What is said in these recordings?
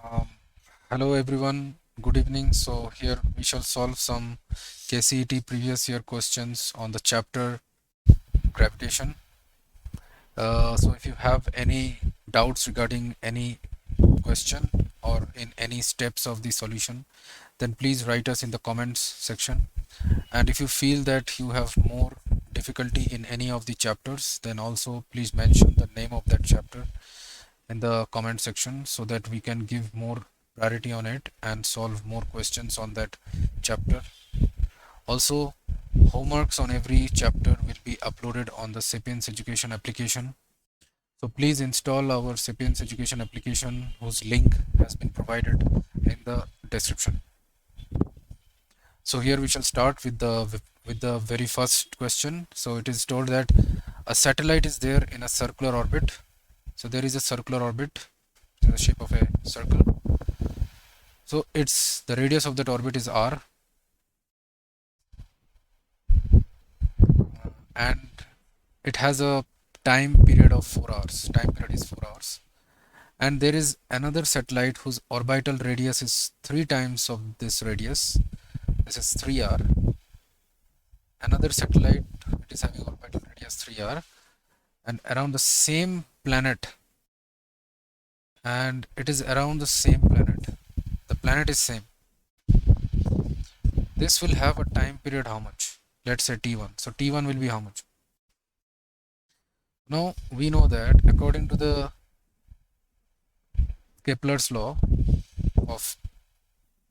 Um, Hello everyone, good evening. So here we shall solve some KCET previous year questions on the chapter Gravitation. So if you have any doubts regarding any question or in any steps of the solution, then please write us in the comments section. And if you feel that you have more difficulty in any of the chapters, then also please mention the name of that chapter in the comment section so that we can give more priority on it and solve more questions on that chapter. Also, homeworks on every chapter will be uploaded on the Sapience Education application. So please install our Sapience Education application, whose link has been provided in the description. So here we shall start with the very first question. So it is told that a satellite is there in a circular orbit. So there is a circular orbit in the shape of a circle. So it's the radius of that orbit is r, and it has a time period of 4 hours. Time period is 4 hours. And there is another satellite whose orbital radius is 3 times of this radius. This is 3r. Another satellite, it is having orbital radius 3r and around the same planet, and it is around the same planet. The planet is same. This will have a time period how much? Let's say t1. So t1 will be how much? Now we know that according to the Kepler's law of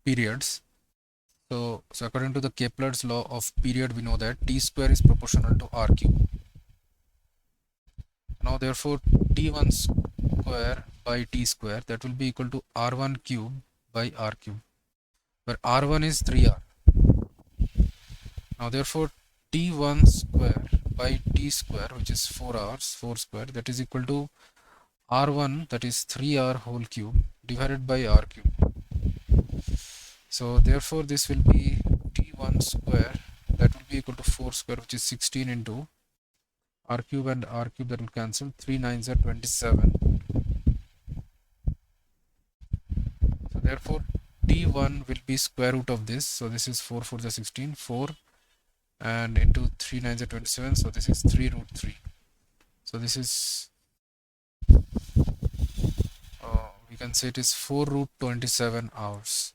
periods, so according to the Kepler's law of period, we know that t square is proportional to r cube. Now therefore t1 square by t square, that will be equal to r1 cube by r cube, where r1 is 3r. Now therefore t1 square by t square, which is 4 hours, 4 square, that is equal to r1, that is 3r whole cube, divided by r cube. So therefore this will be t1 square, that will be equal to 4 square, which is 16, into r cube and r cube, that will cancel. 3 9s are 27. So therefore t1 will be square root of this. So this is 4 4 the 16, 4, and into 3 9s are 27. So this is 3 root 3. So this is we can say it is 4 root 27 hours.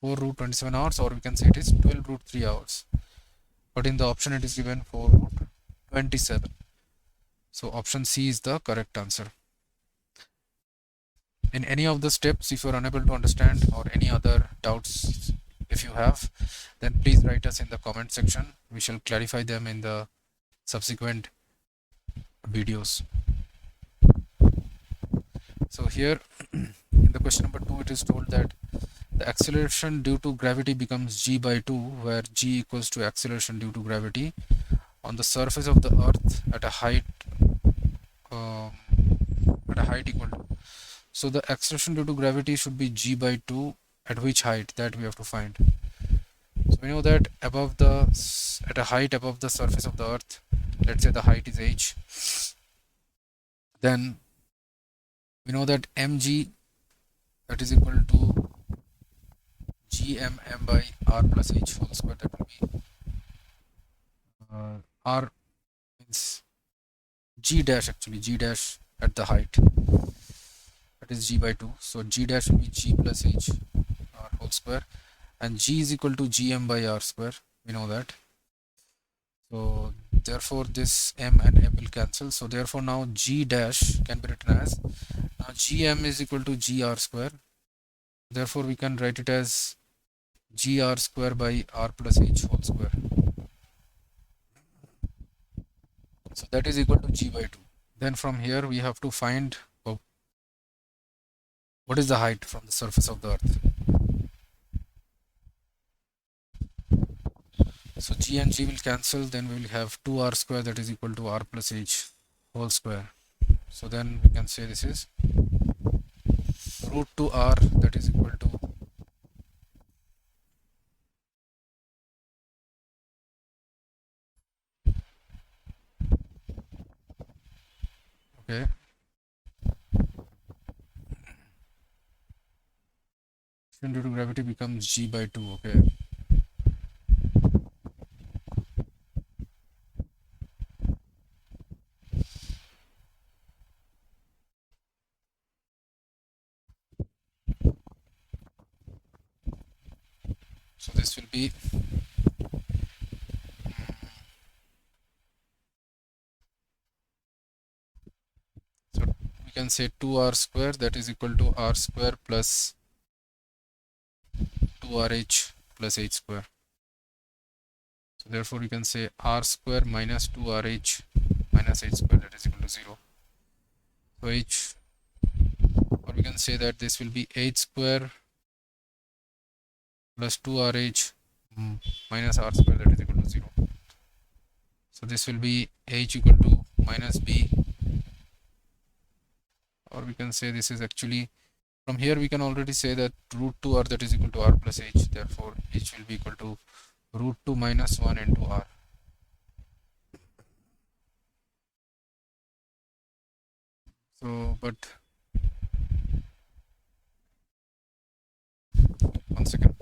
4 root 27 hours, or we can say it is 12 root 3 hours. But in the option it is given 4 root 27. So option C is the correct answer. In any of the steps, if you are unable to understand or any other doubts if you have, then please write us in the comment section. We shall clarify them in the subsequent videos. So here in the question number 2, it is told that the acceleration due to gravity becomes g by 2, where g equals to acceleration due to gravity on the surface of the earth at a height equal to. So the acceleration due to gravity should be g by 2 at which height, that we have to find. So we know that at a height above the surface of the earth, let's say the height is h, then we know that mg, that is equal to gmm by r plus h whole square. That will be r means g dash, actually g dash at the height, that is g by 2. So g dash will be g plus h r whole square, and g is equal to gm by r square. We know that. So therefore this m and m will cancel. So therefore now g dash can be written as, now gm is equal to gr square. Therefore we can write it as gr square by r plus h whole square. So that is equal to g by 2. Then from here we have to find what is the height from the surface of the earth. So g and g will cancel, then we will have 2r square, that is equal to r plus h whole square. So then we can say this is root 2r, that is equal to okay. due to gravity becomes g by 2. Okay. So this will be so we can say 2r square, that is equal to r square plus 2rh plus h square. So therefore we can say r square minus 2rh minus h square, that is equal to 0. So h, or we can say that this will be h square plus 2rh minus r square, that is equal to 0. So this will be h equal to minus b, or we can say this is actually, from here we can already say that root 2r, that is equal to r plus h, therefore h will be equal to root 2 minus 1 into r. So but one second.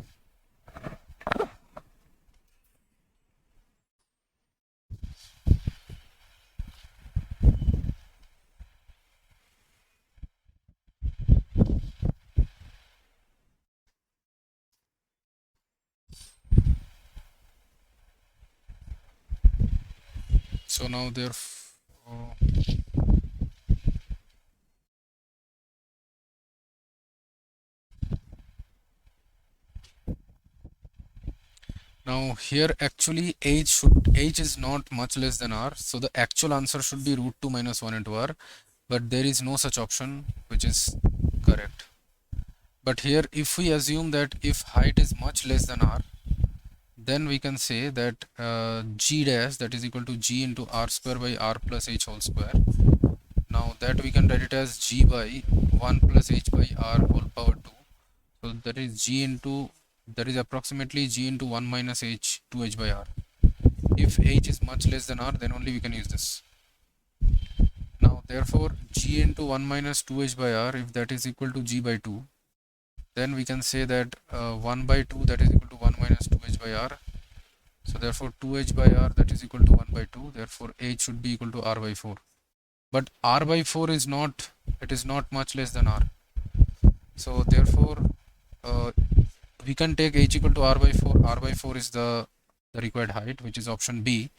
So now therefore now here actually h is not much less than r, so the actual answer should be root 2 minus 1 into r, but there is no such option which is correct. But here if we assume that if height is much less than r, then we can say that g dash, that is equal to g into r square by r plus h whole square. Now that we can write it as g by 1 plus h by r whole power 2. So that is g into, that is approximately g into 1 minus h 2h by r. If h is much less than r, then only we can use this. Now therefore g into 1 minus 2h by r, if that is equal to g by 2, then we can say that 1 by 2, that is equal to 1 minus 2h by r. So therefore 2h by r, that is equal to 1 by 2, therefore h should be equal to r by 4. But r by 4 is not, it is not much less than r. So therefore we can take h equal to r by 4. R by 4 is the required height, which is option B.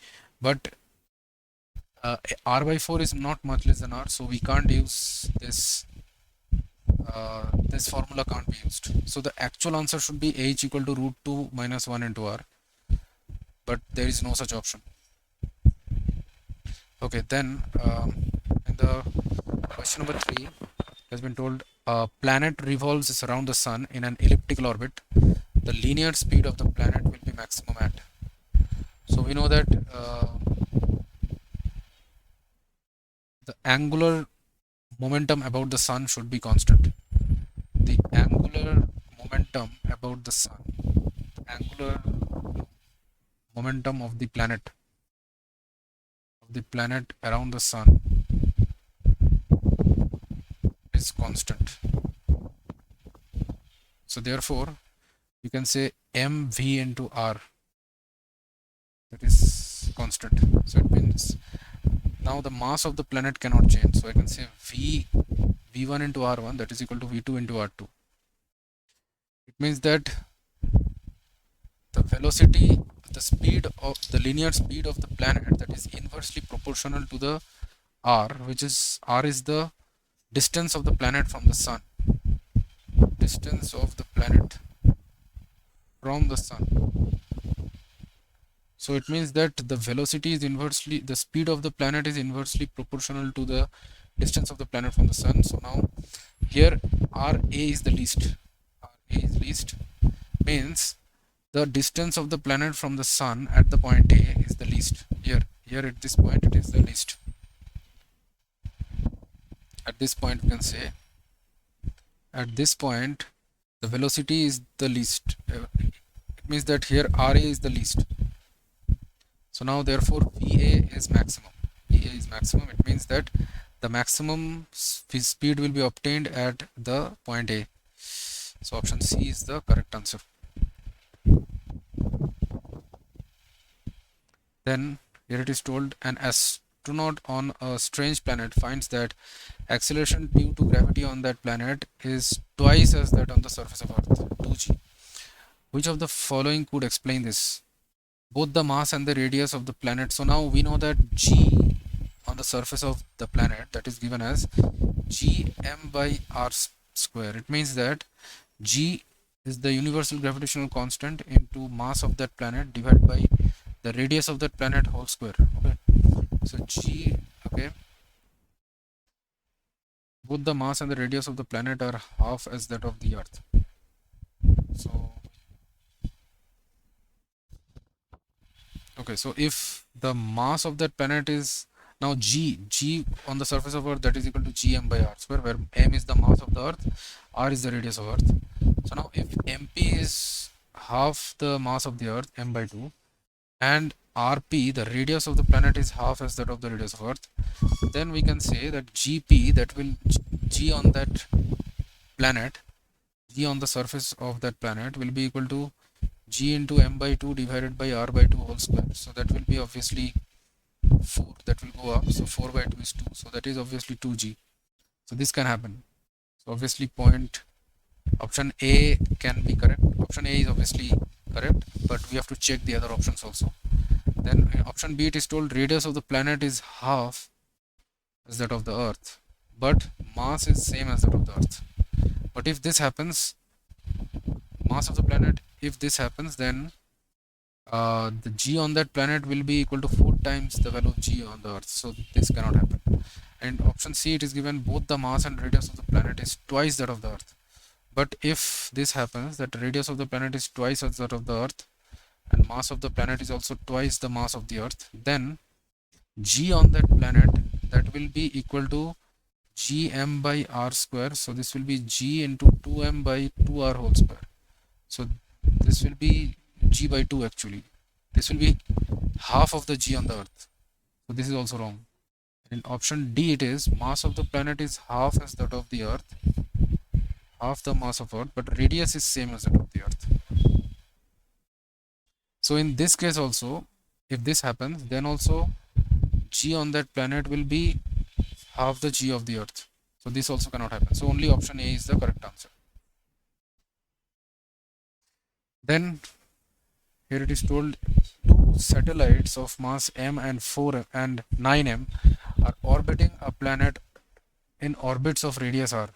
But r by 4 is not much less than r, so we can't use this. This formula can't be used. So the actual answer should be h equal to root 2 minus 1 into r, but there is no such option. Okay, then in the question number 3 has been told a planet revolves around the sun in an elliptical orbit. The linear speed of the planet will be maximum at. So we know that the angular momentum about the sun should be constant. The angular momentum about the sun, the angular momentum of the planet around the sun is constant. So therefore you can say mv into r, that is constant. So it means now the mass of the planet cannot change, so I can say v1 into r1, that is equal to v2 into r2. It means that the velocity, the speed of the linear speed of the planet, that is inversely proportional to the r, which is r is the distance of the planet from the sun, distance of the planet from the sun. So it means that the velocity is inversely, the speed of the planet is inversely proportional to the distance of the planet from the sun. So now here RA is the least. RA is least means the distance of the planet from the sun at the point A is the least. Here at this point it is the least. At this point we can say, at this point the velocity is the least. It means that here RA is the least. So now therefore VA is maximum. VA is maximum. It means that the maximum speed will be obtained at the point A. So option C is the correct answer. Then here it is told, an astronaut on a strange planet finds that acceleration due to gravity on that planet is twice as that on the surface of Earth, 2g. Which of the following could explain this? Both the mass and the radius of the planet. So now we know that g on the surface of the planet, that is given as gm by r square. It means that g is the universal gravitational constant into mass of that planet divided by the radius of that planet whole square. Okay, so g, okay, both the mass and the radius of the planet are half as that of the Earth. So okay, so if the mass of that planet is now g on the surface of Earth, that is equal to gm by r square, where m is the mass of the Earth, r is the radius of Earth. So now if mp is half the mass of the Earth, m by 2, and rp, the radius of the planet, is half as that of the radius of Earth, then we can say that gp, that will g on that planet, g on the surface of that planet will be equal to g into m by 2 divided by r by 2 whole square. So that will be obviously 4, that will go up, so 4 by 2 is 2, so that is obviously 2g. So this can happen. So obviously point option A can be correct. Option A is obviously correct, but we have to check the other options also. Then in option B it is told radius of the planet is half as that of the Earth, but mass is same as that of the Earth. But if this happens, mass of the planet, if this happens, then the g on that planet will be equal to 4 times the value of g on the Earth. So this cannot happen. And option C, it is given both the mass and radius of the planet is twice that of the Earth. But if this happens, that radius of the planet is twice as that of the Earth and mass of the planet is also twice the mass of the Earth, then g on that planet, that will be equal to gm by r square. So this will be g into 2m by 2r whole square. So this will be g by 2 actually. This will be half of the g on the Earth. So this is also wrong. In option D it is mass of the planet is half as that of the Earth, half the mass of Earth, but radius is same as that of the Earth. So in this case also, if this happens, then also g on that planet will be half the g of the Earth. So this also cannot happen. So only option A is the correct answer. Then here it is told two satellites of mass m and 4 and 9m are orbiting a planet in orbits of radius r.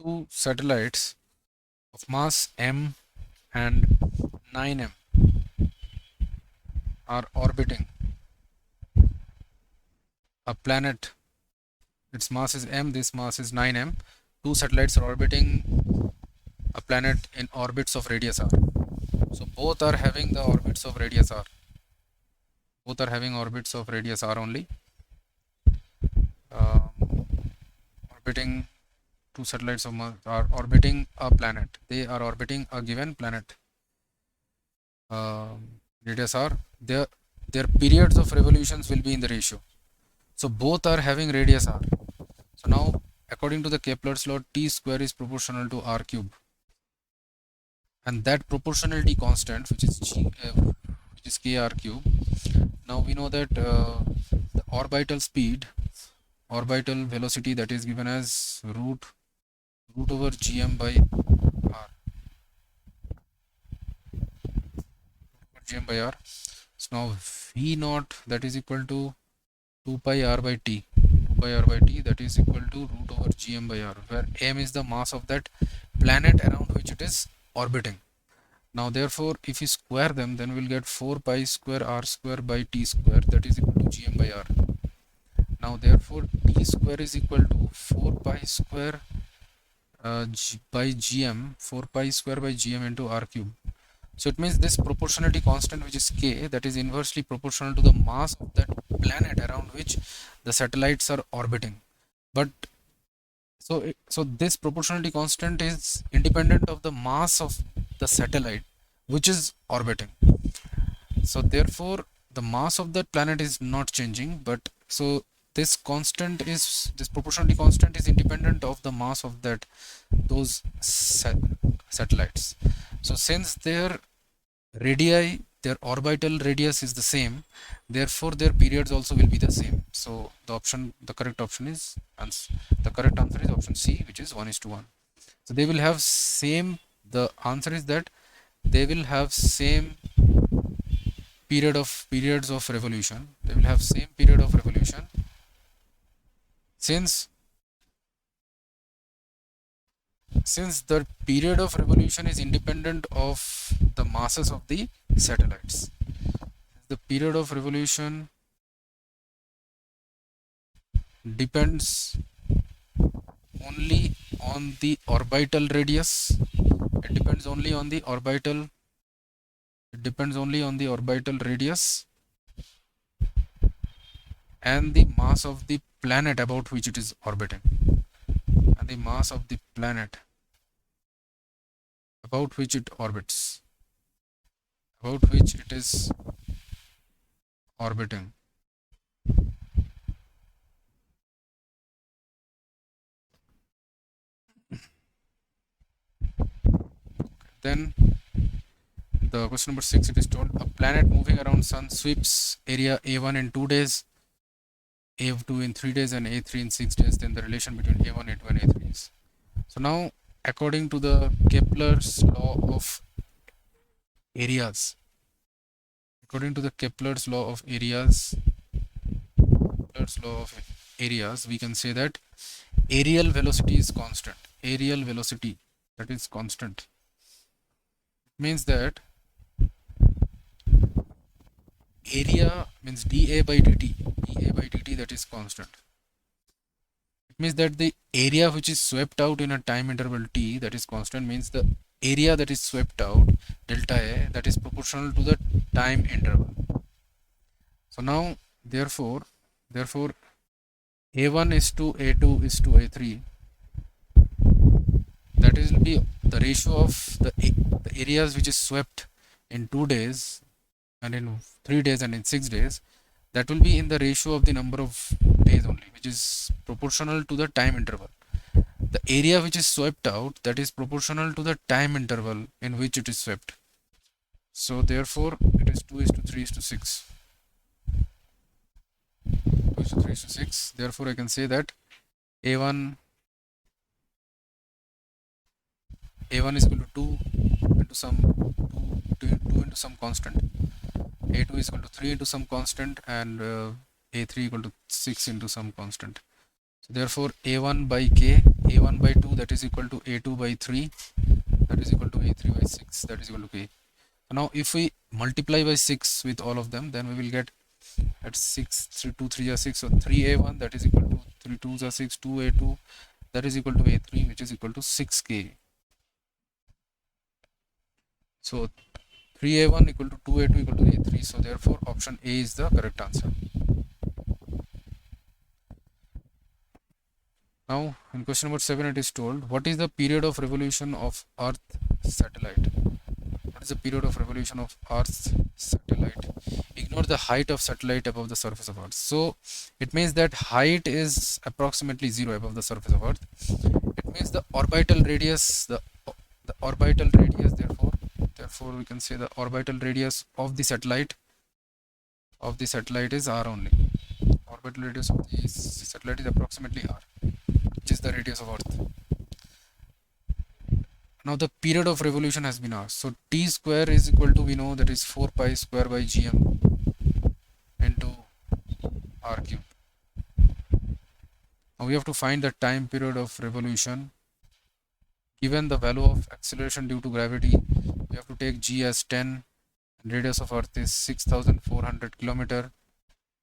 Two satellites of mass m and 9m are orbiting a planet. Its mass is m, this mass is 9m. Two satellites are orbiting a planet in orbits of radius r. So both are having the orbits of radius r. Both are having orbits of radius r only. Orbiting two satellites of Mars are orbiting a planet. They are orbiting a given planet. Radius r. Their periods of revolutions will be in the ratio. So both are having radius r. So now, according to the Kepler's law, t square is proportional to r cube, and that proportionality constant, which is which is kr cube. Now we know that the orbital speed, orbital velocity, that is given as root over gm by r. Gm by r. So now v naught, that is equal to 2 pi r by t. 2 pi r by t, that is equal to root over gm by r, where m is the mass of that planet around which it is orbiting. Now therefore, if we square them, then we'll get 4 pi square r square by t square, that is equal to gm by r. Now therefore t square is equal to 4 pi square by gm, 4 pi square by gm into r cube. So it means this proportionality constant, which is k, that is inversely proportional to the mass of that planet around which the satellites are orbiting. But so this proportionality constant is independent of the mass of the satellite which is orbiting. So therefore the mass of that planet is not changing, but so this proportionality constant is independent of the mass of those satellites. So since their radii, their orbital radius is the same, therefore their periods also will be the same. So the correct option is, the correct answer is option C, which is 1:1. So they will have same, the answer is that they will have same periods of revolution. They will have same period of revolution, since the period of revolution is independent of the masses of the satellites. The period of revolution depends only on the orbital radius. It depends only on the orbital. It depends only on the orbital radius and the mass of the planet about which it is orbiting. And the mass of the planet about which it orbits, about which it is orbiting. Then the question number 6, it is told a planet moving around sun sweeps area A1 in 2 days, A2 in 3 days, and A3 in 6 days. Then the relation between A1, A2, and A3 is. So now, according to the Kepler's law of areas, according to the Kepler's law of areas, we can say that aerial velocity is constant. Aerial velocity, that is constant. It means that area means dA by dt, that is constant. It means that the area which is swept out in a time interval t, that is constant, means the area that is swept out, delta A, that is proportional to the time interval. So now therefore A1 is to A2 is to A3, that will be the ratio of the areas which is swept in 2 days and in 3 days and in 6 days, that will be in the ratio of the number of days only, which is proportional to the time interval. The area which is swept out, that is proportional to the time interval in which it is swept. So therefore it is 2:3:6. 2:3:6. Therefore I can say that A1 is equal to 2 into some 2 into some constant. A2 is equal to 3 into some constant, and A3 equal to 6 into some constant. So therefore A1 by K, A1 by 2, that is equal to A2 by 3, that is equal to A3 by 6, that is equal to K. So now if we multiply by 6 with all of them, then we will get at 6, 3, 2, 3 are 6, so 3A1, that is equal to 3 2s are 6, 2A2, that is equal to A3, which is equal to 6K. So 3A1 equal to 2A2 equal to A3, so therefore option A is the correct answer. Now in question number 7 it is told, what is the period of revolution of Earth satellite? What is the period of revolution of Earth's satellite? Ignore the height of satellite above the surface of Earth. So it means that height is approximately 0 above the surface of Earth. It means the orbital radius, the orbital radius, therefore we can say the orbital radius of the satellite is r only. Orbital radius of the satellite is approximately r, which is the radius of Earth. Now the period of revolution has been asked. So t square is equal to, we know that is 4 pi square by gm into r cube. Now we have to find the time period of revolution. Given the value of acceleration due to gravity, we have to take g as 10, and radius of Earth is 6,400 km,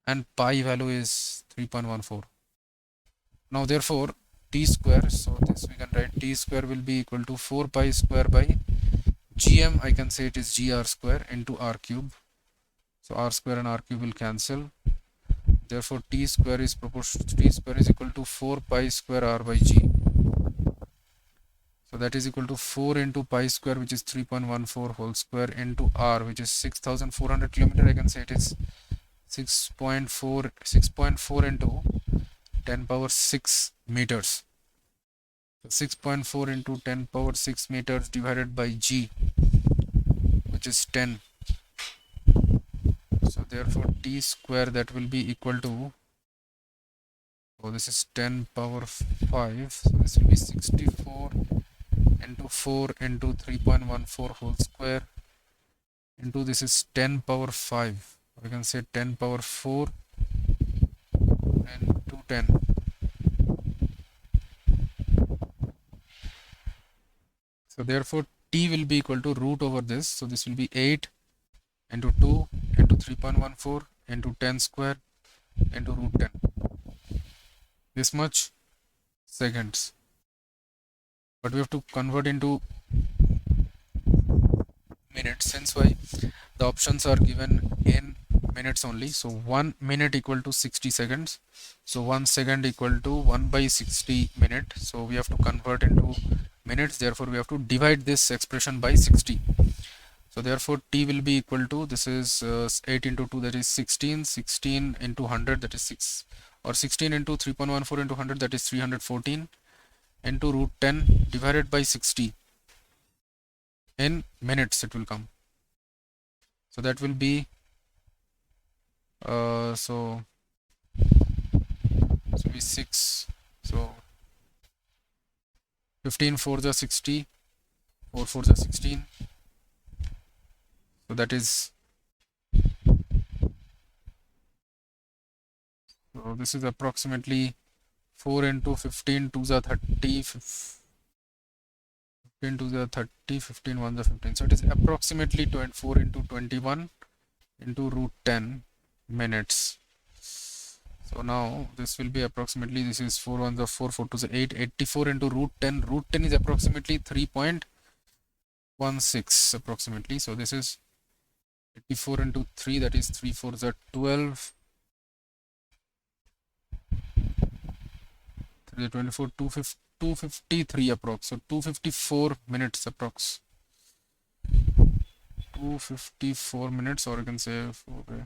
and pi value is 3.14. Now therefore t square, so this we can write t square will be equal to 4 pi square by gm, I can say it is gr square into r cube. So r square and r cube will cancel. Therefore t square is equal to 4 pi square r by g. So that is equal to 4 into pi square, which is 3.14 whole square, into r, which is 6400 kilometer. I can say it is 6.4 into 10 power 6 meters. So 6.4 into 10 power 6 meters divided by g, which is 10. So therefore t square, that will be equal to, oh, this is 10 power 5, so this will be 64 into 4 into 3.14 whole square into, this is 10 power 5, we can say 10 power 4 into 10. So therefore t will be equal to root over this, so this will be 8 into 2 into 3.14 into 10 square into root 10, this much seconds. But we have to convert into minutes. Since why? The options are given in minutes only. So 1 minute equal to 60 seconds. So 1 second equal to 1 by 60 minute. So we have to convert into minutes. Therefore we have to divide this expression by 60. So therefore t will be equal to, this is 8 into 2, that is 16, 16 into 100, that is 6, or 16 into 3.14 into 100, that is 314, into root 10 divided by 60. In minutes it will come. So that will be so this will be 6. So 15 4 the 60, 4 4 the 16. So that is, so this is approximately 4 into 15 to the 30, 15 to the 30, 15 1 the 15. So it is approximately 24 into 21 into root 10 minutes. So now this will be approximately, this is 4 1 the 4, 4 to the 8, 84 into root 10. Root 10 is approximately 3.16 approximately. So this is 84 into 3, that is 3 4 the 12, 3 the 24, 253 approx. So 254 minutes approx. 254 minutes, or you can say, okay,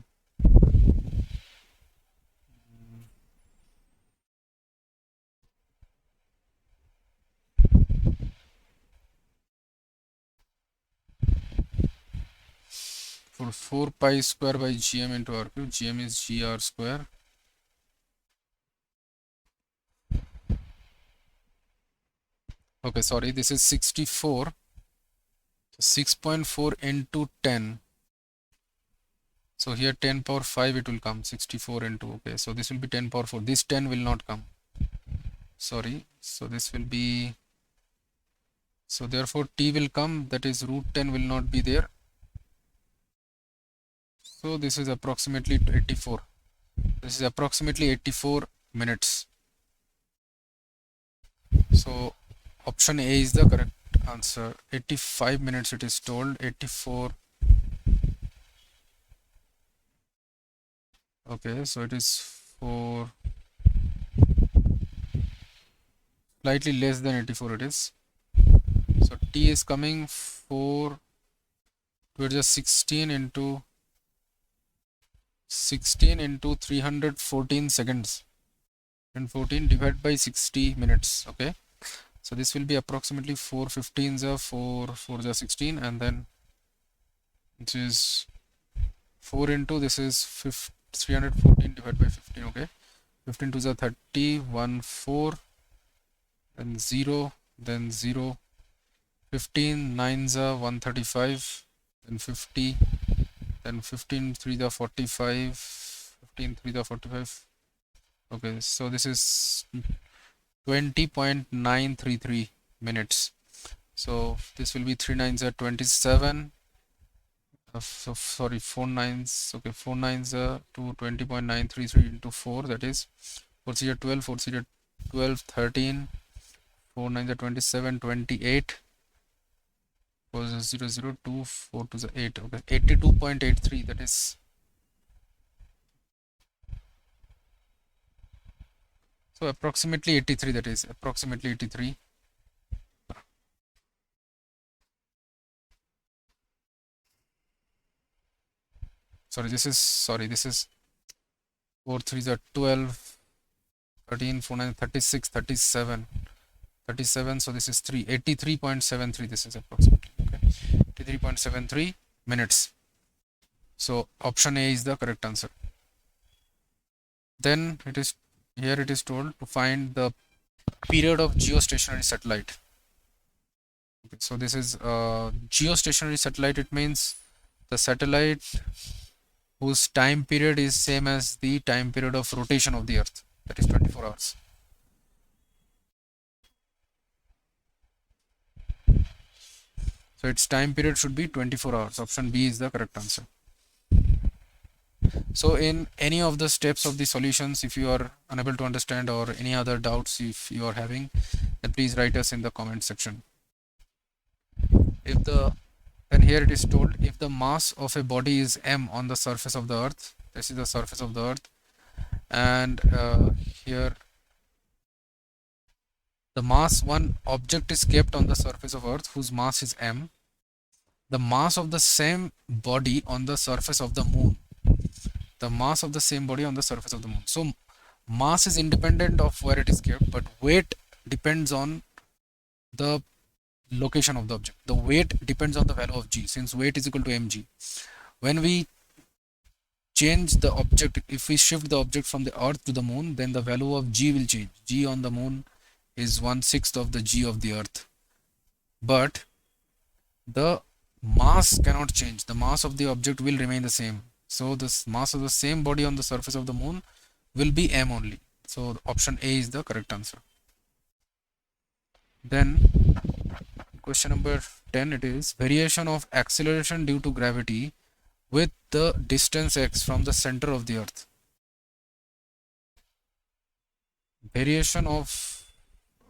for 4 pi square by gm into r cube, gm is gr square. Okay, sorry, this is 64. So 6.4 into 10. So here 10 power 5 it will come, 64 into, okay, so this will be 10 power 4. This 10 will not come. Sorry, so this will be, so therefore t will come, that is root 10 will not be there. So this is approximately 84. This is approximately 84 minutes. So option A is the correct answer. 85 minutes it is told. 84. Okay, so it is for slightly less than 84 it is. So t is coming for, towards just 16 into 314 seconds, and 14 divided by 60 minutes. Okay, so this will be approximately 4 15s are 4 4 the 16, and then which is 4 into, this is 314 divided by 15. Okay, 15 to the 30, 1 4, then 0, then 0, 15 9s are 135, then 50, then 15 3 the 45, 15 3 the 45. Okay, so this is 20.933 minutes. So this will be 3 9s are 27, So sorry, 4 nines. Okay, 4 nines to 20.933 into 4. That is 4 3 12, 4 3 12, 13. 4 nines are 27, 28. 4 0 0 2, 4 to the 8. Okay, 82.83. That is, so approximately 83. That is approximately 83. This is 4 3s are 12, 13, 4 9, 36, 37, 37. So this is 3, 83.73. This is approximately, okay, 83.73 minutes. So option A is the correct answer. Then it is here it is told to find the period of geostationary satellite. Okay, so this is geostationary satellite. It means the satellite whose time period is same as the time period of rotation of the earth, that is 24 hours. So its time period should be 24 hours. Option B is the correct answer. So in any of the steps of the solutions, if you are unable to understand or any other doubts if you are having, then please write us in the comment section. Then here it is told, if the mass of a body is m on the surface of the earth, this is the surface of the earth, and here the mass one object is kept on the surface of earth whose mass is m, the mass of the same body on the surface of the moon, the mass of the same body on the surface of the moon. So mass is independent of where it is kept, but weight depends on the location of the object. The weight depends on the value of g, since weight is equal to mg. When we change the object, if we shift the object from the earth to the moon, then the value of g will change. G on the moon is 1/6 of the g of the earth, but the mass cannot change. The mass of the object will remain the same. So the mass of the same body on the surface of the moon will be m only. So option A is the correct answer. Then question number 10, it is variation of acceleration due to gravity with the distance x from the center of the earth. Variation of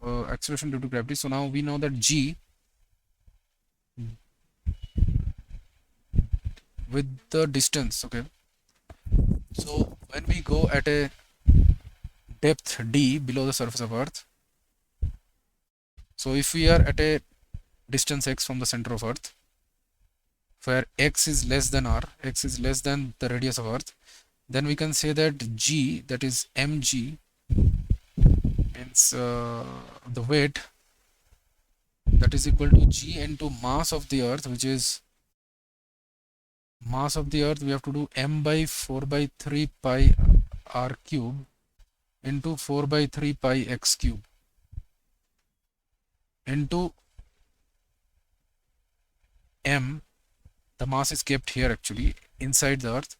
acceleration due to gravity. So now we know that g with the distance. Okay, so when we go at a depth d below the surface of earth, so if we are at a distance x from the center of earth, where x is less than r, x is less than the radius of earth, then we can say that g, that is mg, means the weight, that is equal to g into mass of the earth, which is mass of the earth, we have to do m by 4 by 3 pi r cube into 4 by 3 pi x cube into m, the mass is kept here actually inside the earth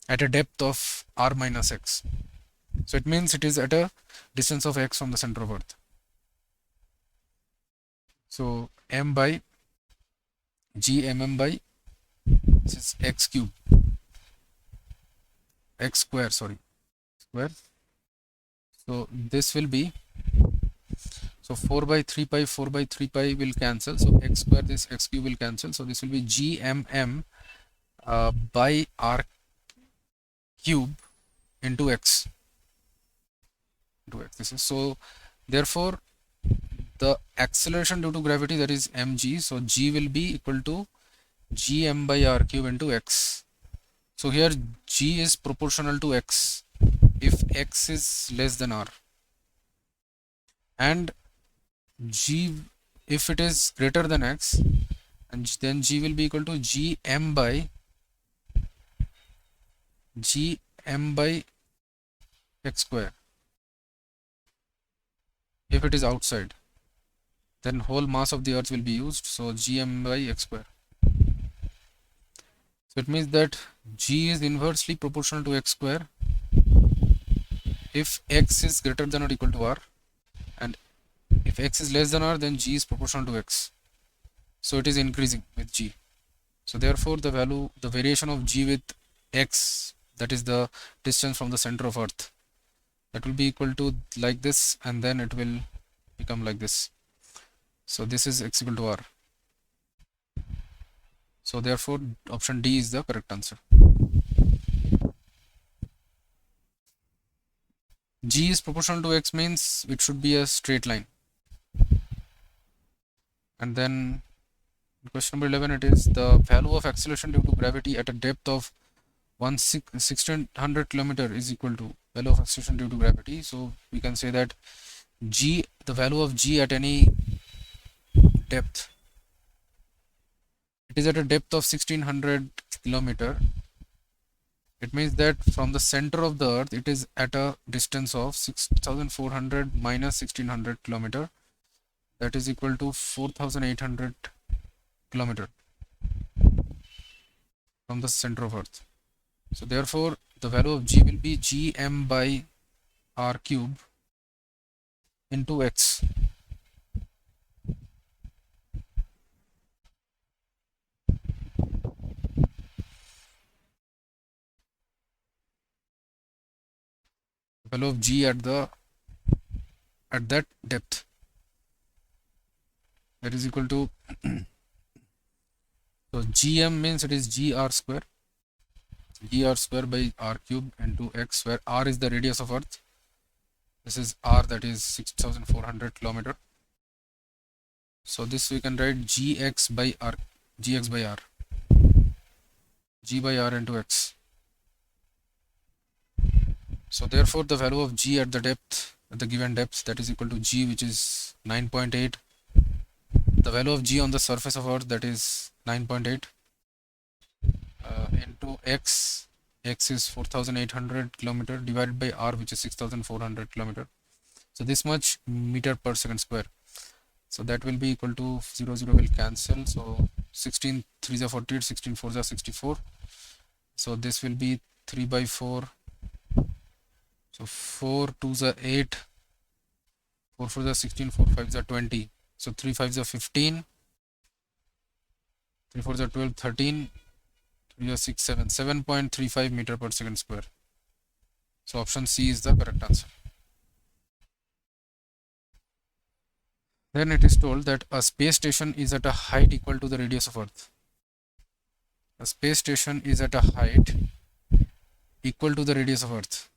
at a depth of r minus x. So it means it is at a distance of x from the center of earth. So m by g mm by, this is x cube, x square, sorry, square. So this will be, so 4 by 3 pi, 4 by 3 pi will cancel. So x square, this x cube will cancel. So this will be g mm by r cube into x. This is, so therefore the acceleration due to gravity, that is mg, so g will be equal to gm by r cube into x. So here g is proportional to x if x is less than r, and g if it is greater than x, and then g will be equal to gm by x square. If it is outside, then whole mass of the earth will be used, so gm by x square. So it means that g is inversely proportional to x square if x is greater than or equal to r, and if x is less than r, then g is proportional to x. So it is increasing with g. So therefore the variation of g with x, that is the distance from the center of earth, that will be equal to like this, and then it will become like this. So this is x equal to r. So therefore option D is the correct answer. G is proportional to x means it should be a straight line. And then question number 11, it is the value of acceleration due to gravity at a depth of 1600 kilometer is equal to value of acceleration due to gravity. So we can say that g, the value of g at any depth, it is at a depth of 1600 kilometer. It means that from the center of the earth it is at a distance of 6400 minus 1600 kilometer, that is equal to 4800 kilometer from the center of earth. So therefore the value of g will be gm by r cube into x. The value of g at that depth, that is equal to so gm means it is gr square by r cube into x, where r is the radius of earth. This is r, that is 6400 kilometer. So this we can write gx by r, g by r into x. So therefore the value of g at the depth, at the given depth, that is equal to g, which is 9.8. The value of g on the surface of earth, that is 9.8, into x is 4800 kilometer divided by r, which is 6400 kilometer. So this much meter per second square. So that will be equal to 0 will cancel. So 16 3s are 48, 16 4s are 64. So this will be 3 by 4. So 4 2s are 8, 4 4s are 16, 4 5s are 20. So 3 5s are 15, 3 4s are 12, 13, 3 are 6, 7, 7.35 meter per second square. So option C is the correct answer. Then it is told that a space station is at a height equal to the radius of earth. A space station is at a height equal to the radius of earth.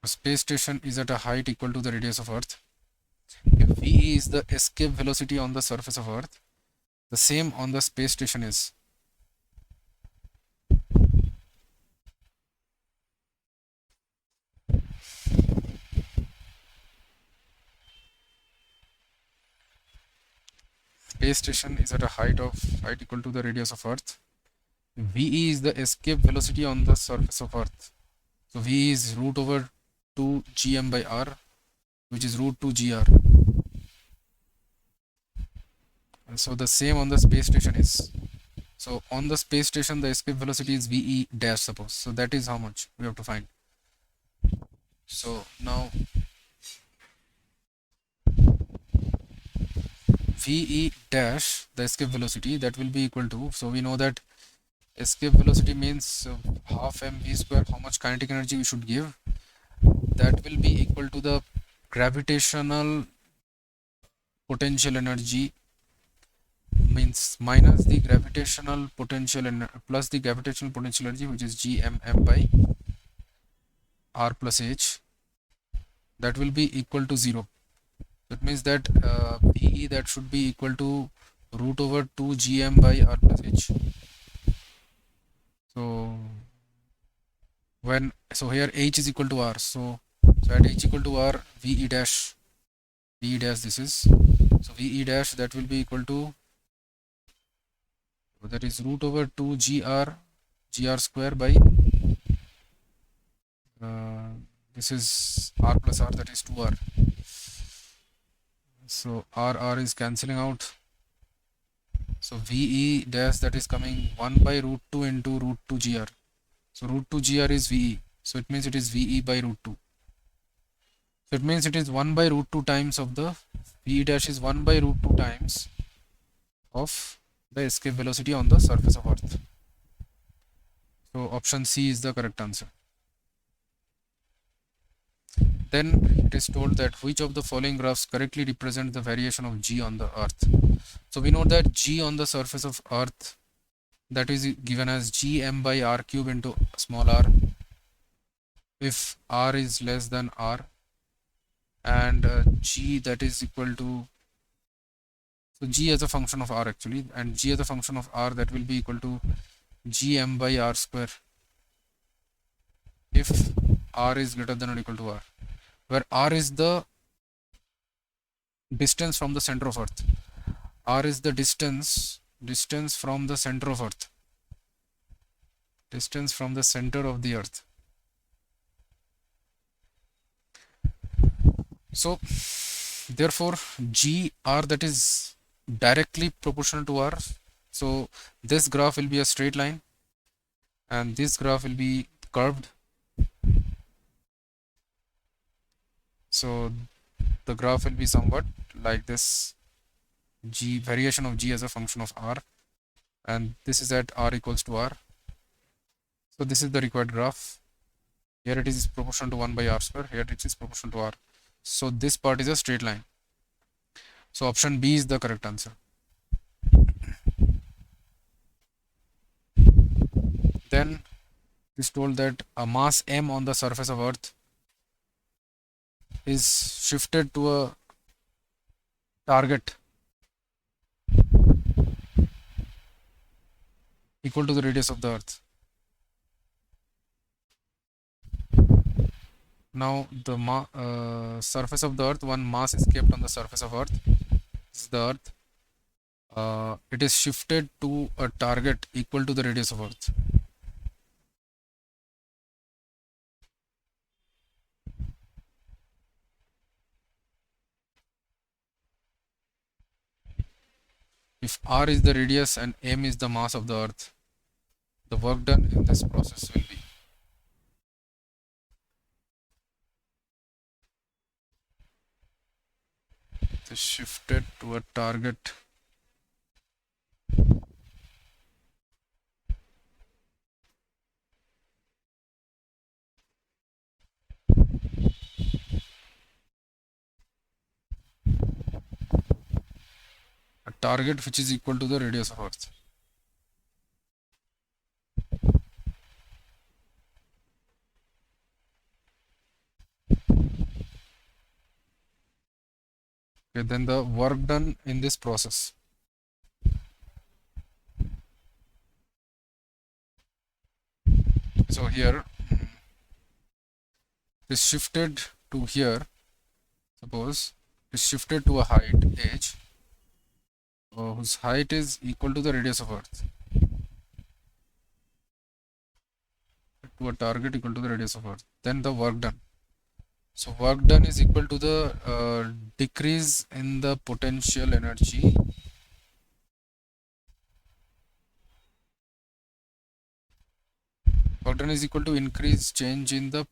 A space station is at a height equal to the radius of earth. If v is the escape velocity on the surface of earth, the same on the space station is. Space station is at a height equal to the radius of earth. v is the escape velocity on the surface of earth. So v is root over 2 gm by r, which is root 2 gr. And so the same on the space station is. So on the space station the escape velocity is ve dash, suppose. So that is how much we have to find. So now ve dash, the escape velocity, that will be equal to, so we know that escape velocity means half mv square, how much kinetic energy we should give, that will be equal to the gravitational potential energy, means minus the gravitational potential and plus the gravitational potential energy, which is gmm by r plus h, that will be equal to 0. That means that ve, that should be equal to root over 2 gm by r plus h. So here h is equal to r, so at h equal to r, ve dash this is, so ve dash, that will be equal to, that is root over 2 gr square by this is r plus r, that is 2r. So r is cancelling out. So ve dash, that is coming 1 by root 2 into root 2 gr. So root 2 gr is ve. So it means it is ve by root 2. So it means it is 1 by root 2 times of the v dash is 1 by root 2 times of the escape velocity on the surface of Earth. So option C is the correct answer. Then it is told that which of the following graphs correctly represent the variation of g on the Earth. So we know that g on the surface of Earth, that is given as gm by r cube into small r if r is less than r, and g that is equal to, so g as a function of r actually, and g as a function of r, that will be equal to gm by r square if r is greater than or equal to r, where r is the distance from the center of Earth. R is the distance from the center of Earth, distance from the center of the Earth. So therefore g r, that is directly proportional to r. So this graph will be a straight line and this graph will be curved. So the graph will be somewhat like this, g variation of g as a function of r, and this is at r equals to r. So this is the required graph. Here it is proportional to 1 by r square, here it is proportional to r. So this part is a straight line. So option B is the correct answer. Then it is told that a mass m on the surface of Earth is shifted to a target equal to the radius of the Earth. Now the surface of the Earth, one mass is kept on the surface of Earth. This is the Earth. It is shifted to a target equal to the radius of Earth. If r is the radius and m is the mass of the Earth, the work done in this process will be, it is shifted to a target which is equal to the radius of Earth. Okay, then the work done in this process. So here it is shifted to here. Suppose it is shifted to a height h whose height is equal to the radius of Earth, to a target equal to the radius of Earth. Then the work done. So work done is equal to the decrease in the potential energy work done is equal to increase change in the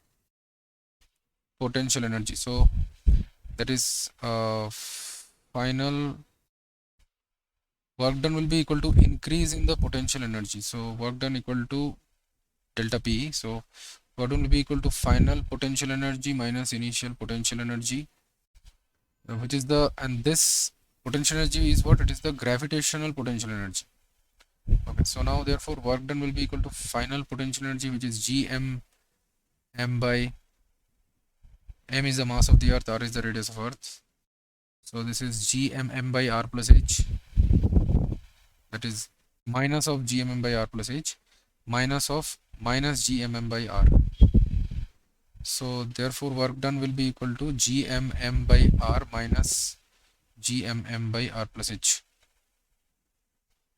potential energy. So that is final work done will be equal to increase in the potential energy. So work done equal to delta P. So work done will be equal to final potential energy minus initial potential energy, which is the, and this potential energy is what? It is the gravitational potential energy. Okay, so now therefore work done will be equal to final potential energy, which is gm m by m is the mass of the Earth, r is the radius of Earth. So this is gm m by r plus h, that is minus of gm m by r plus h minus of minus gm m by r. So therefore work done will be equal to gm m by r minus gm m by r plus h.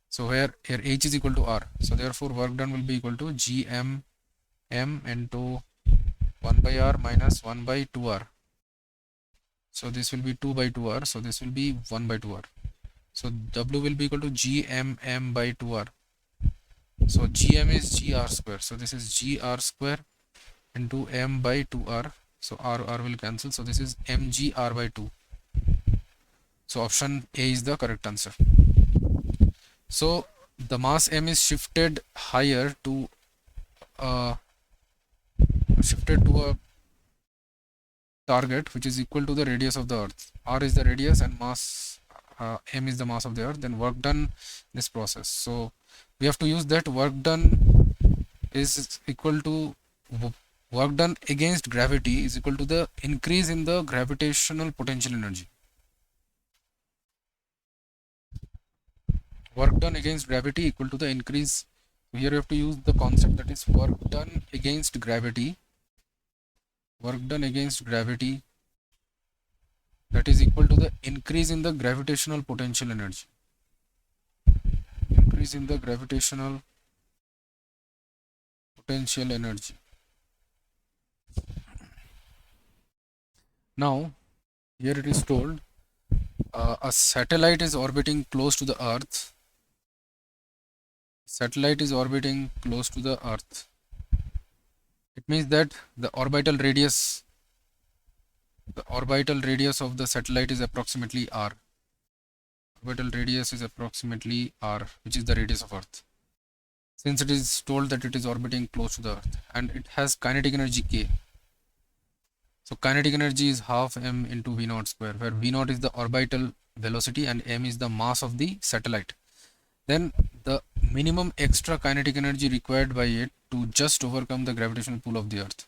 So here h is equal to r, so therefore work done will be equal to gm m into 1 by r minus 1 by 2r. So this will be 2 by 2r, so this will be 1 by 2r. So w will be equal to gm m by 2r. So gm is gr square, so this is gr square into m by 2r. So r will cancel, so this is mgr by 2. So option A is the correct answer. So the mass m is uh, shifted to a target which is equal to the radius of the earth. R is the radius and mass m is the mass of the earth. Then work done in this process. So we have to use that work done is equal to work done against gravity is equal to the increase in the gravitational potential energy. Work done against gravity equal to the increase. Here you have to use the concept that is work done against gravity. Work done against gravity that is equal to the increase in the gravitational potential energy. Increase in the gravitational potential energy. Now here it is told a satellite is orbiting close to the earth. Satellite is orbiting close to the earth. It means that the orbital radius of the satellite is approximately r. Orbital radius is approximately r, which is the radius of earth. Since it is told that it is orbiting close to the earth and it has kinetic energy k. So kinetic energy is half m into v naught square, where v naught is the orbital velocity and m is the mass of the satellite. Then the minimum extra kinetic energy required by it to just overcome the gravitational pull of the earth.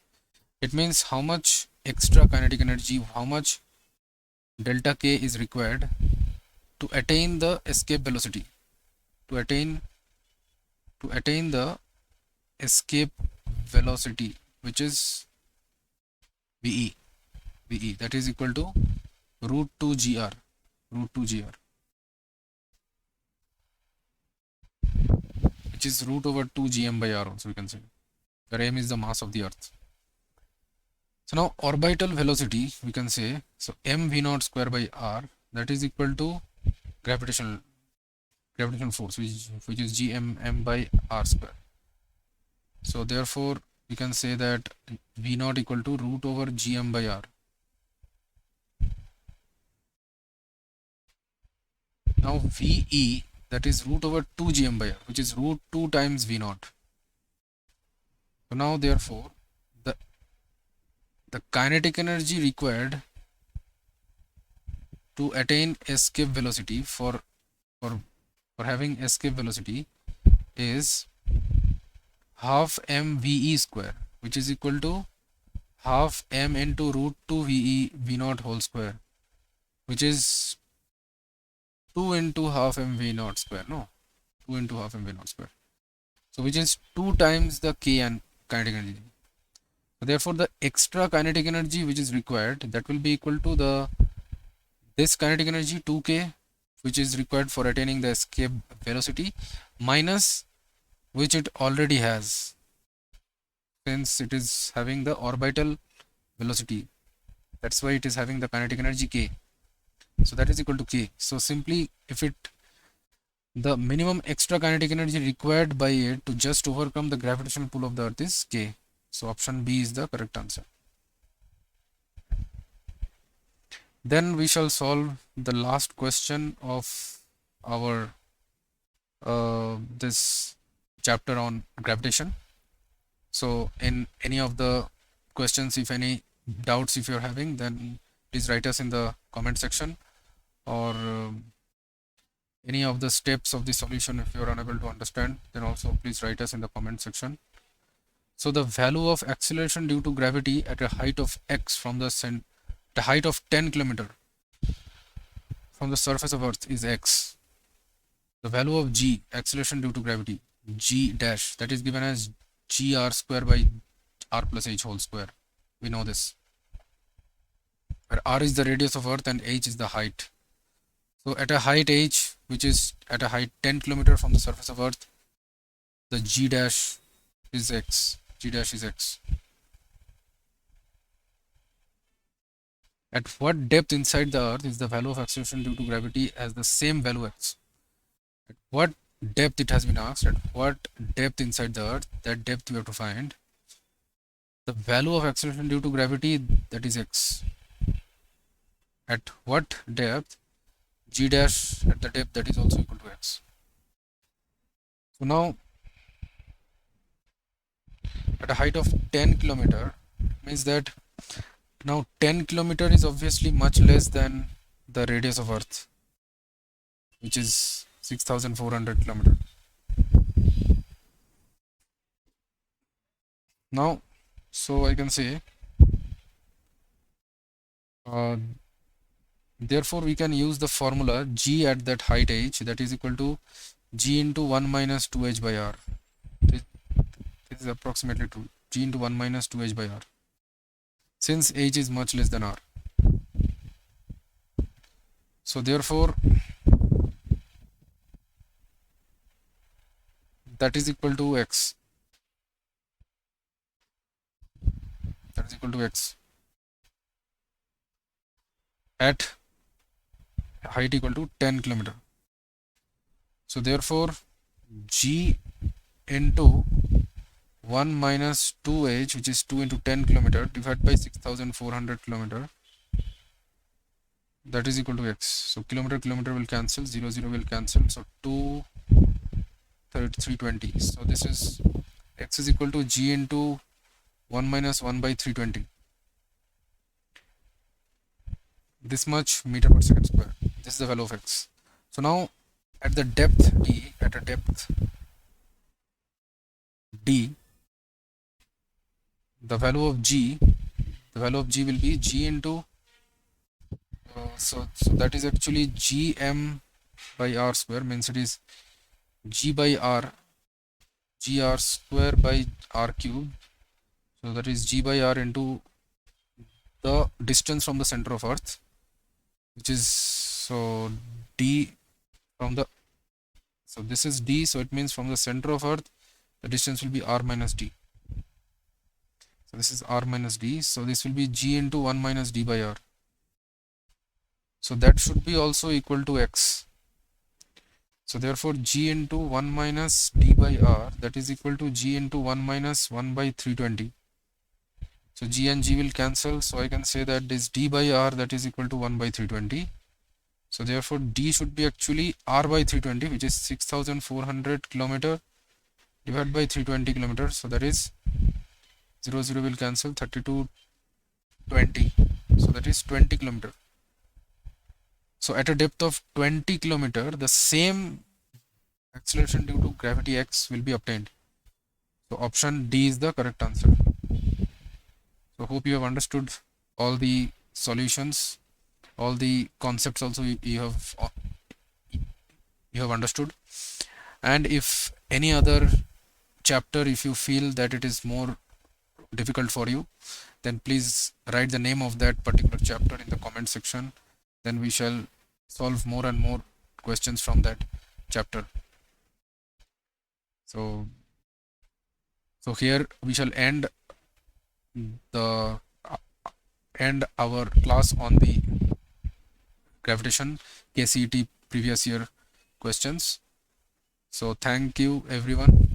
It means how much extra kinetic energy, how much delta k is required to attain the escape velocity, to attain the escape velocity, which is ve, that is equal to root 2 gr, which is root over 2 gm by r also we can say, where m is the mass of the earth. So now orbital velocity we can say, so m v naught square by r, that is equal to gravitational force, which is gmm by r square. So therefore we can say that v naught equal to root over gm by r. Now ve, that is root over 2 gm by r, which is root 2 times v naught. So now therefore the kinetic energy required to attain escape velocity for having escape velocity is half mve square, which is equal to half m into root 2 v naught whole square, which is 2 into half mv naught square, no, 2 into half mv naught square, so which is 2 times the k and kinetic energy. So therefore the extra kinetic energy which is required, that will be equal to this kinetic energy 2k, which is required for attaining the escape velocity, minus which it already has, since it is having the orbital velocity, that's why it is having the kinetic energy k, so that is equal to k. So simply if the minimum extra kinetic energy required by it to just overcome the gravitational pull of the earth is k. So option B is the correct answer. Then we shall solve the last question of our this chapter on gravitation. So in any of the questions, if any doubts if you're having, then please write us in the comment section, or any of the steps of the solution if you're unable to understand, then also please write us in the comment section. So the value of acceleration due to gravity at a height of x from the height of 10 km from the surface of earth is x. The value of g, acceleration due to gravity, g dash, that is given as gr square by r plus h whole square. We know this, where r is the radius of earth and h is the height. So at a height h, which is at a height 10 km from the surface of earth, the g dash is x. G dash is x. At what depth inside the earth is the value of acceleration due to gravity as the same value x? At what depth it has been asked, at what depth inside the earth, that depth we have to find. The value of acceleration due to gravity, that is x. At what depth g dash at the depth, that is also equal to x. So now at a height of 10 kilometer means that now 10 kilometer is obviously much less than the radius of Earth, which is 6,400 kilometer. Now, so I can say, uh, therefore we can use the formula g at that height h, that is equal to g into 1 minus 2h by r. This is approximately true. G into 1 minus 2h by r, since h is much less than r. So therefore that is equal to x. That is equal to x at height equal to 10 kilometer. So therefore g into 1 minus 2h, which is 2 into 10 kilometer divided by 6,400 kilometer, that is equal to x. So kilometer will cancel, 0 will cancel, so 2 320. So this is x is equal to g into 1 minus 1 by 320, this much meter per second square. This is the value of x. So now at the depth d, at a depth d, the value of g will be g into so that is actually gm by r square, means it is g by r, gr square by r cube. So that is g by r into the distance from the center of Earth, which is, so d from the, so this is d, so it means from the center of Earth the distance will be r minus d. So this is r minus d, so this will be g into 1 minus d by r. So that should be also equal to x. So therefore g into 1 minus d by r, that is equal to g into 1 minus 1 by 320. So g and g will cancel, so I can say that this d by r, that is equal to 1 by 320. So therefore d should be actually r by 320, which is 6,400 kilometer divided by 320 kilometers. So that is 0 will cancel, 32 20. So that is 20 kilometer. So at a depth of 20 kilometer, the same acceleration due to gravity x will be obtained. So option D is the correct answer. So hope you have understood all the solutions, all the concepts also you have understood. And if any other chapter, if you feel that it is more difficult for you, then please write the name of that particular chapter in the comment section. Then we shall solve more and more questions from that chapter. So here we shall end our class on the gravitation KCET previous year questions. So thank you everyone.